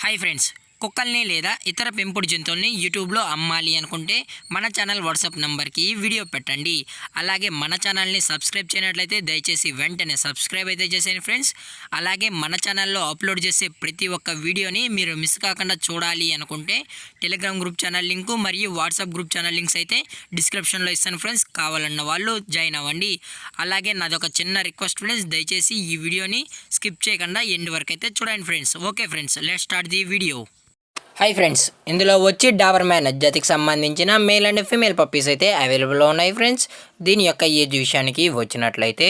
Hi friends, కుక్కల్ని లేదా ఇతర పెంపుడు జంతువుల్ని యూట్యూబ్లో అమ్మాలి అనుకుంటే మన ఛానల్ వాట్సాప్ నెంబర్కి వీడియో పెట్టండి. అలాగే మన ఛానల్ని సబ్స్క్రైబ్ చేయనట్లయితే దయచేసి వెంటనే సబ్స్క్రైబ్ అయితే చేసేయండి ఫ్రెండ్స్. అలాగే మన ఛానల్లో అప్లోడ్ చేసే ప్రతి ఒక్క వీడియోని మీరు మిస్ కాకుండా చూడాలి అనుకుంటే టెలిగ్రామ్ గ్రూప్ ఛానల్ లింకు మరియు వాట్సాప్ గ్రూప్ ఛానల్ లింక్స్ అయితే డిస్క్రిప్షన్లో ఇస్తాను ఫ్రెండ్స్. కావాలన్న వాళ్ళు జాయిన్ అవ్వండి. అలాగే నాదొక చిన్న రిక్వెస్ట్ ఫ్రెండ్స్, దయచేసి ఈ వీడియోని స్కిప్ చేయకుండా ఎండ్ వరకు అయితే చూడండి friends. Okay friends, let's start the video. Hi friends, ఇందులో వచ్చి డాబర్ మ్యాన్ జాతికి సంబంధించిన మేల్ అండ్ ఫీమేల్ పప్పీస్ అయితే అవైలబుల్లో ఉన్నాయి ఫ్రెండ్స్. దీని యొక్క ఏజ్ విషయానికి వచ్చినట్లయితే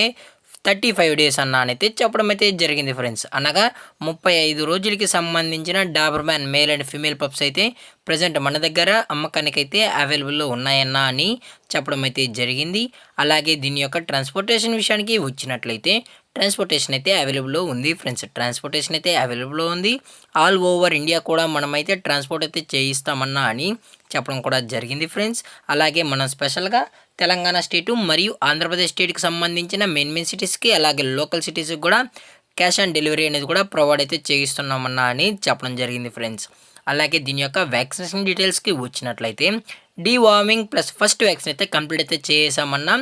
35 డేస్ అన్నానైతే చెప్పడం అయితే జరిగింది ఫ్రెండ్స్. అనగా 35 రోజులకి సంబంధించిన Dabur man male and female pups అయితే ప్రజెంట్ మన దగ్గర అమ్మకానికి అయితే అవైలబుల్లో ఉన్నాయన్నా అని చెప్పడం అయితే జరిగింది. అలాగే దీని యొక్క ట్రాన్స్పోర్టేషన్ విషయానికి వచ్చినట్లయితే ట్రాన్స్పోర్టేషన్ అయితే అవైలబుల్లో ఉంది ఫ్రెండ్స్. ట్రాన్స్పోర్టేషన్ అయితే అవైలబుల్లో ఉంది. ఆల్ ఓవర్ ఇండియా కూడా మనమైతే ట్రాన్స్పోర్ట్ అయితే చేయిస్తామన్నా అని చెప్పడం కూడా జరిగింది ఫ్రెండ్స్. అలాగే మనం స్పెషల్గా తెలంగాణ స్టేటు మరియు ఆంధ్రప్రదేశ్ స్టేట్కి సంబంధించిన మెయిన్ సిటీస్కి అలాగే లోకల్ సిటీస్కి కూడా క్యాష్ ఆన్ డెలివరీ అనేది కూడా ప్రొవైడ్ అయితే చేయిస్తున్నామన్నా అని చెప్పడం జరిగింది ఫ్రెండ్స్. అలాగే దీని యొక్క వ్యాక్సినేషన్ డీటెయిల్స్కి వచ్చినట్లయితే డీవార్మింగ్ ప్లస్ ఫస్ట్ వ్యాక్సిన్ అయితే కంప్లీట్ అయితే చేసామన్నా.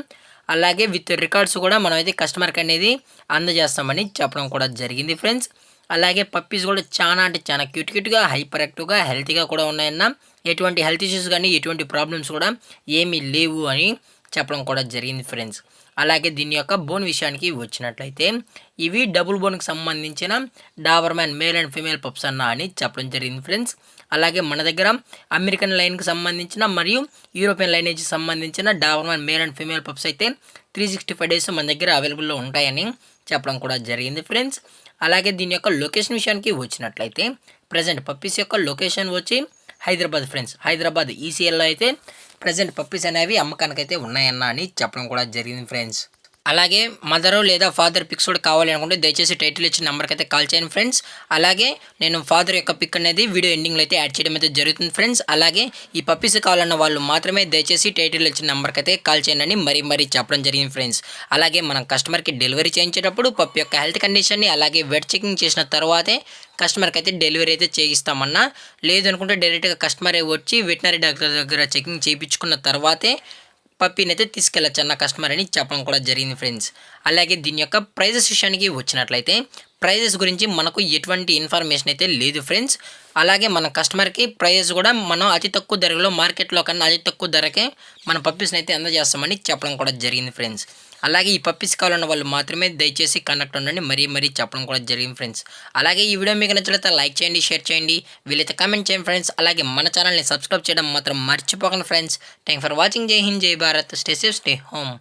అలాగే విత్ రికార్డ్స్ కూడా మనమైతే కస్టమర్కి అనేది అందజేస్తామని చెప్పడం కూడా జరిగింది ఫ్రెండ్స్. అలాగే పప్పీస్ కూడా చాలా అంటే చాలా క్యూట్గా హైపర్ యాక్టివ్గా హెల్తీగా కూడా ఉన్నాయన్న. ఎటువంటి హెల్త్ ఇష్యూస్ కానీ ఎటువంటి ప్రాబ్లమ్స్ కూడా ఏమీ లేవు అని చెప్పడం కూడా జరిగింది ఫ్రెండ్స్. అలాగే దీని యొక్క బోన్ విషయానికి వచ్చినట్లయితే ఇవి డబుల్ బోన్కి సంబంధించిన Dabur man male and female pups అన్న అని చెప్పడం జరిగింది ఫ్రెండ్స్. అలాగే మన దగ్గర అమెరికన్ లైన్కి సంబంధించిన మరియు యూరోపియన్ లైనేజ్కి సంబంధించిన Dabur man male and female pups అయితే 365 డేస్ మన దగ్గర అవైలబుల్లో ఉంటాయని చెప్పడం కూడా జరిగింది ఫ్రెండ్స్. అలాగే దీని యొక్క లొకేషన్ విషయానికి వచ్చినట్లయితే ప్రజెంట్ పప్పీస్ యొక్క లొకేషన్ వచ్చి హైదరాబాద్ ఫ్రెండ్స్. హైదరాబాద్ ఈసీఎల్లో అయితే ప్రజెంట్ పప్పీస్ అనేవి అమ్మకానికైతే ఉన్నాయన్న అని చెప్పడం కూడా జరిగింది ఫ్రెండ్స్. అలాగే మదరు లేదా ఫాదర్ పిక్స్ కూడా కావాలి అనుకుంటే దయచేసి టైటిల్ ఇచ్చిన నెంబర్కి అయితే కాల్ చేయండి ఫ్రెండ్స్. అలాగే నేను ఫాదర్ యొక్క పిక్ అనేది వీడియో ఎండింగ్లో అయితే యాడ్ చేయడం అయితే జరుగుతుంది ఫ్రెండ్స్. అలాగే ఈ పప్పీస్ కావాలన్న వాళ్ళు మాత్రమే దయచేసి టైటిల్ ఇచ్చిన నెంబర్కి అయితే కాల్ చేయండి అని మరీ చెప్పడం జరిగింది ఫ్రెండ్స్. అలాగే మనం కస్టమర్కి డెలివరీ చేయించేటప్పుడు పప్పి యొక్క హెల్త్ కండిషన్ని అలాగే వెట్ చెకింగ్ చేసిన తర్వాతే కస్టమర్కి అయితే డెలివరీ అయితే చేయిస్తామన్నా. లేదనుకుంటే డైరెక్ట్గా కస్టమరే వచ్చి వెటనరీ డాక్టర్ దగ్గర చెకింగ్ చేయించుకున్న తర్వాతే పప్పీని అయితే తీసుకెళ్ళచ్చు అన్న కస్టమర్ అని చెప్పడం కూడా జరిగింది ఫ్రెండ్స్. అలాగే దీని యొక్క ప్రైజెస్ విషయానికి వచ్చినట్లయితే ప్రైజెస్ గురించి మనకు ఎటువంటి ఇన్ఫర్మేషన్ అయితే లేదు ఫ్రెండ్స్. అలాగే మన కస్టమర్కి ప్రైజెస్ కూడా మనం అతి తక్కువ ధరలో మార్కెట్లో కన్నా అతి తక్కువ ధరకే మన పప్పీస్ని అయితే అందజేస్తామని చెప్పడం కూడా జరిగింది ఫ్రెండ్స్. అలాగే ఈ పప్పీస్ కావాలన్న వాళ్ళు మాత్రమే దయచేసి కనెక్ట్ ఉండండి మరీ చెప్పడం కూడా జరిగింది ఫ్రెండ్స్. అలాగే ఈ వీడియో మీకు నచ్చినట్లయితే లైక్ చేయండి, షేర్ చేయండి, వీలైతే కామెంట్ చేయండి ఫ్రెండ్స్. అలాగే మన ఛానల్ని సబ్స్క్రైబ్ చేయడం మాత్రం మర్చిపోకండి ఫ్రెండ్స్. Thank for watching. జై హింద్, జై Bharat. Stay safe, stay home.